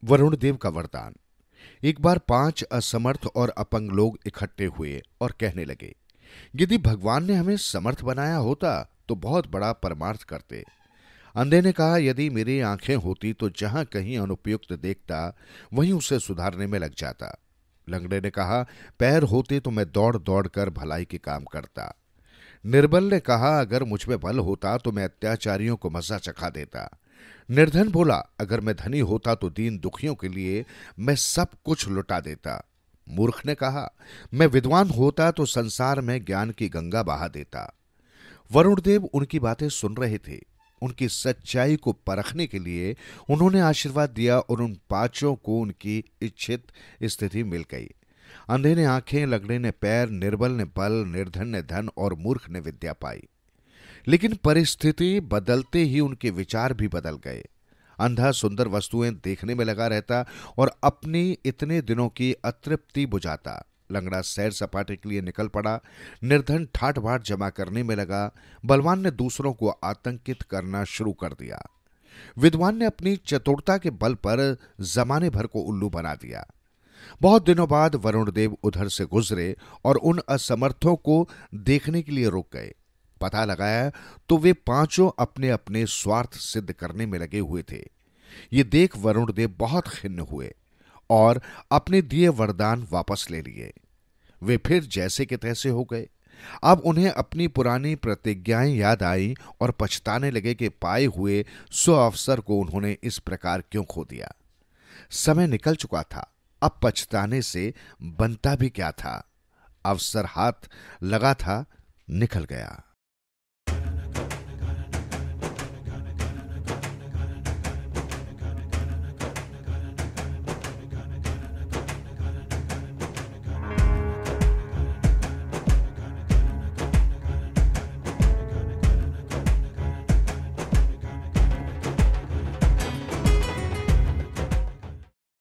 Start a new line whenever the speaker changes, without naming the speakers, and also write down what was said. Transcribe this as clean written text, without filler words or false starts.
वरुण देव का वरदान। एक बार 5 असमर्थ और अपंग लोग इकट्ठे हुए और कहने लगे, यदि भगवान ने हमें समर्थ बनाया होता तो बहुत बड़ा परमार्थ करते। अंधे ने कहा, यदि मेरी आंखें होती तो जहां कहीं अनुपयुक्त देखता वहीं उसे सुधारने में लग जाता। लंगड़े ने कहा, पैर होते तो मैं दौड़ दौड़ कर भलाई के काम करता। निर्बल ने कहा, अगर मुझ में बल होता तो मैं अत्याचारियों को मजा चखा देता। निर्धन बोला, अगर मैं धनी होता तो दीन दुखियों के लिए मैं सब कुछ लुटा देता। मूर्ख ने कहा, मैं विद्वान होता तो संसार में ज्ञान की गंगा बहा देता। वरुण देव उनकी बातें सुन रहे थे। उनकी सच्चाई को परखने के लिए उन्होंने आशीर्वाद दिया और उन पांचों को उनकी इच्छित स्थिति मिल गई। अंधे ने आंखें, लगड़े ने पैर, निर्बल ने बल, निर्धन ने धन और मूर्ख ने विद्या पाई। लेकिन परिस्थिति बदलते ही उनके विचार भी बदल गए। अंधा सुंदर वस्तुएं देखने में लगा रहता और अपनी इतने दिनों की अतृप्ति बुझाता। लंगड़ा सैर सपाटे के लिए निकल पड़ा। निर्धन ठाट बाट जमा करने में लगा। बलवान ने दूसरों को आतंकित करना शुरू कर दिया। विद्वान ने अपनी चतुरता के बल पर जमाने भर को उल्लू बना दिया। बहुत दिनों बाद वरुण देव उधर से गुजरे और उन असमर्थों को देखने के लिए रुक गए। पता लगाया तो वे पांचों अपने अपने स्वार्थ सिद्ध करने में लगे हुए थे। ये देख वरुण देव बहुत खिन्न हुए और अपने दिए वरदान वापस ले लिए। वे फिर जैसे के तैसे हो गए। अब उन्हें अपनी पुरानी प्रतिज्ञाएं याद आई और पछताने लगे कि पाए हुए सो अवसर को उन्होंने इस प्रकार क्यों खो दिया। समय निकल चुका था, अब पछताने से बनता भी क्या था। अवसर हाथ लगा था, निकल गया।